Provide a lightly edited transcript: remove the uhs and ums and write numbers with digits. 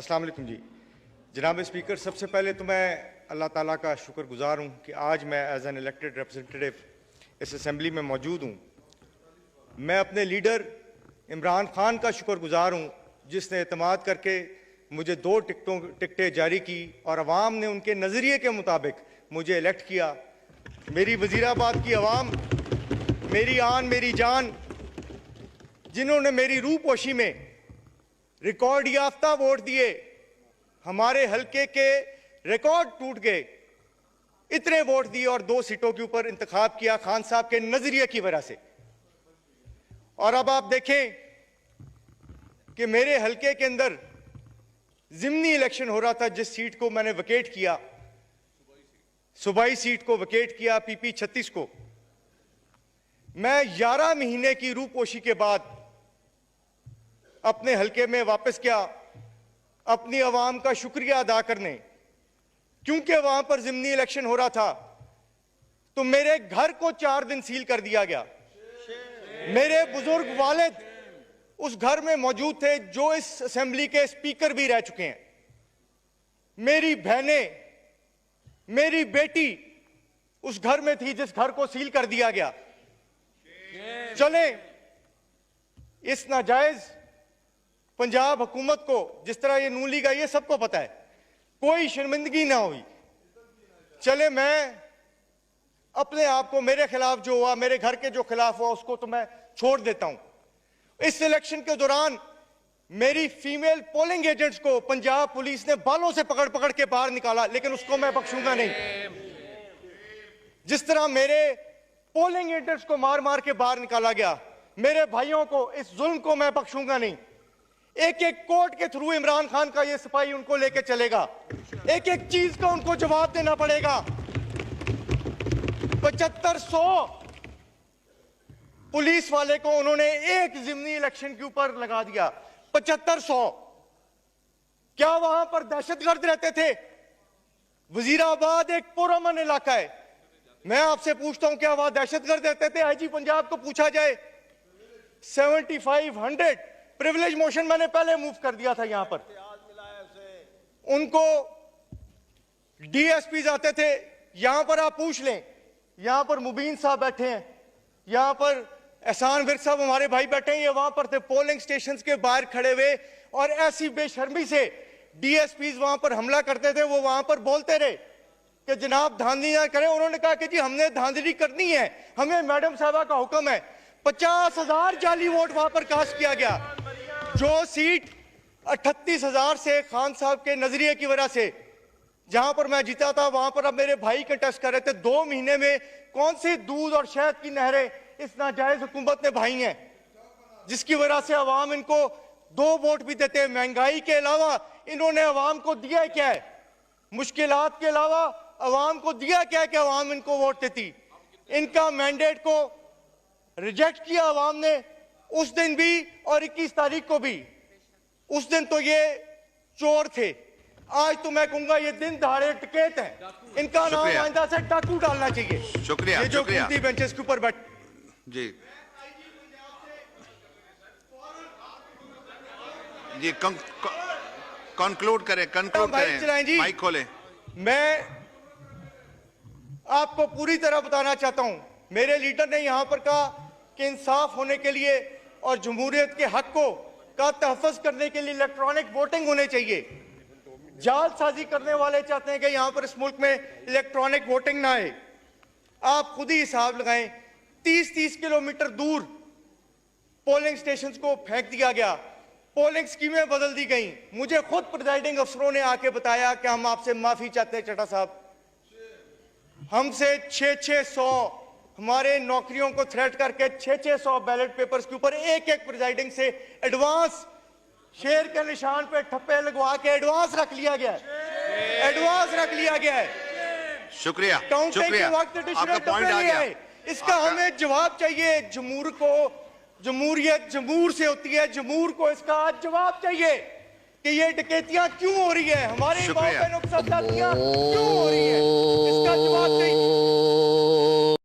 अस्सलाम वालेकुम जी। जनाब स्पीकर, सबसे पहले तो मैं अल्लाह ताला का शुक्रगुजार हूँ कि आज मैं एज एन इलेक्टेड रिप्रेजेंटेटिव इस असेंबली में मौजूद हूँ। मैं अपने लीडर इमरान खान का शुक्रगुजार हूँ जिसने एतमाद करके मुझे 2 टिकटें जारी की और अवाम ने उनके नज़रिए के मुताबिक मुझे इलेक्ट किया। मेरी वज़ीराबाद की अवाम, मेरी आन मेरी जान, जिन्होंने मेरी रूपोशी में रिकॉर्ड याफ्ता वोट दिए, हमारे हलके के रिकॉर्ड टूट गए, इतने वोट दिए और 2 सीटों के ऊपर इंतखाब किया खान साहब के नजरिए की वजह से। और अब आप देखें कि मेरे हलके के अंदर ज़िमनी इलेक्शन हो रहा था। जिस सीट को मैंने वकेट किया, सूबाई सीट को वकेट किया पीपी 36 को, मैं 11 महीने की रूपोशी के बाद अपने हलके में वापस गया अपनी आवाम का शुक्रिया अदा करने। क्योंकि वहां पर ज़िमनी इलेक्शन हो रहा था तो मेरे घर को 4 दिन सील कर दिया गया। मेरे बुजुर्ग वालिद उस घर में मौजूद थे जो इस असेंबली के स्पीकर भी रह चुके हैं। मेरी बहनें, मेरी बेटी उस घर में थी जिस घर को सील कर दिया गया। चले इस नाजायज पंजाब हुकूमत को, जिस तरह ये नून लीग आई है सबको पता है, कोई शर्मिंदगी ना हुई। चले मैं अपने आप को, मेरे खिलाफ जो हुआ, मेरे घर के जो खिलाफ हुआ, उसको तो मैं छोड़ देता हूं। इस इलेक्शन के दौरान मेरी फीमेल पोलिंग एजेंट्स को पंजाब पुलिस ने बालों से पकड़ पकड़ के बाहर निकाला, लेकिन उसको मैं बख्शूंगा नहीं। जिस तरह मेरे पोलिंग एजेंट्स को मार मार के बाहर निकाला गया, मेरे भाइयों को, इस जुल्म को मैं बख्शूंगा नहीं। एक एक कोर्ट के थ्रू इमरान खान का ये सिपाही उनको लेके चलेगा, एक एक चीज का उनको जवाब देना पड़ेगा। 7500 पुलिस वाले को उन्होंने एक ज़िमनी इलेक्शन के ऊपर लगा दिया। 7500। क्या वहां पर दहशतगर्द रहते थे? वजीराबाद एक पुरअमन इलाका है। मैं आपसे पूछता हूं, क्या वहां दहशतगर्द रहते थे? आईजी पंजाब को पूछा जाए। 7500 प्रिविलेज मोशन मैंने पहले मूव कर दिया था। यहां पर उनको डीएसपी आते थे। यहां पर आप पूछ लें, यहां पर मुबीन साहब बैठे हैं, यहां पर एहसान विर्क साहब हमारे भाई बैठे हैं, ये वहां पर थे पोलिंग स्टेशन के बाहर खड़े हुए और ऐसी बेशर्मी से डीएसपी वहां पर हमला करते थे। वो वहां पर बोलते रहे कि जनाब धांधली ना करें। उन्होंने कहा कि जी हमने धांधली करनी है, हमें मैडम साहबा का हुक्म है। 50,000 जाली वोट वहां पर कास्ट किया गया। जो सीट 38,000 से खान साहब के नजरिए की वजह से जहां पर मैं जीता था, वहां पर अब मेरे भाई कंटेस्ट कर रहे थे। 2 महीने में कौन सी दूध और शहद की नहरें इस नाजायज हुकूमत ने भाई हैं, जिसकी वजह से अवाम इनको 2 वोट भी देते हैं। महंगाई के अलावा इन्होंने अवाम को दिया क्या है? मुश्किलात के अलावा अवाम को दिया क्या है कि अवाम इनको वोट देती? इनका मैंडेट को रिजेक्ट किया अवाम ने उस दिन भी और 21 तारीख को भी। उस दिन तो ये चोर थे, आज तो मैं कहूंगा ये दिन दहाड़े डकैत हैं। इनका नाम आइंदा से डाकू डालना चाहिए। शुक्रिया, ये जो कीमती बेंचेस के ऊपर बैठ जी जी कंक्लूड करें, माइक खोलें। मैं आपको पूरी तरह बताना चाहता हूं, मेरे लीडर ने यहां पर कहा कि इंसाफ होने के लिए और जमहूरियत के हक को का तहफ़्फ़ुज़ करने के लिए इलेक्ट्रॉनिक वोटिंग होने चाहिए। जालसाजी करने वाले चाहते हैं कि यहां पर इस मुल्क में इलेक्ट्रॉनिक वोटिंग ना आए। आप खुद ही हिसाब लगाएं, 30-30 किलोमीटर दूर पोलिंग स्टेशंस को फेंक दिया गया, पोलिंग स्कीमें बदल दी गई। मुझे खुद प्रिजाइडिंग अफसरों ने आके बताया कि हम आपसे माफी चाहते हैं चड्ढा साहब, हमसे 600 हमारे नौकरियों को थ्रेट करके 600 बैलेट पेपर्स के ऊपर एक एक प्रिजाइडिंग से एडवांस शेर के निशान पे ठप्पे लगवा के एडवांस रख लिया गया है, एडवांस रख लिया गया है। शुक्रिया, काउंटिंग के वक्त एडिशनल ठप्पे लिए हैं। इसका हमें जवाब चाहिए। जमूर को, जमहूरियत जमूर से होती है, जमूर को इसका आज जवाब चाहिए कि ये डकैतियां क्यों हो रही है, हमारे क्यों हो रही है, इसका जवाब चाहिए।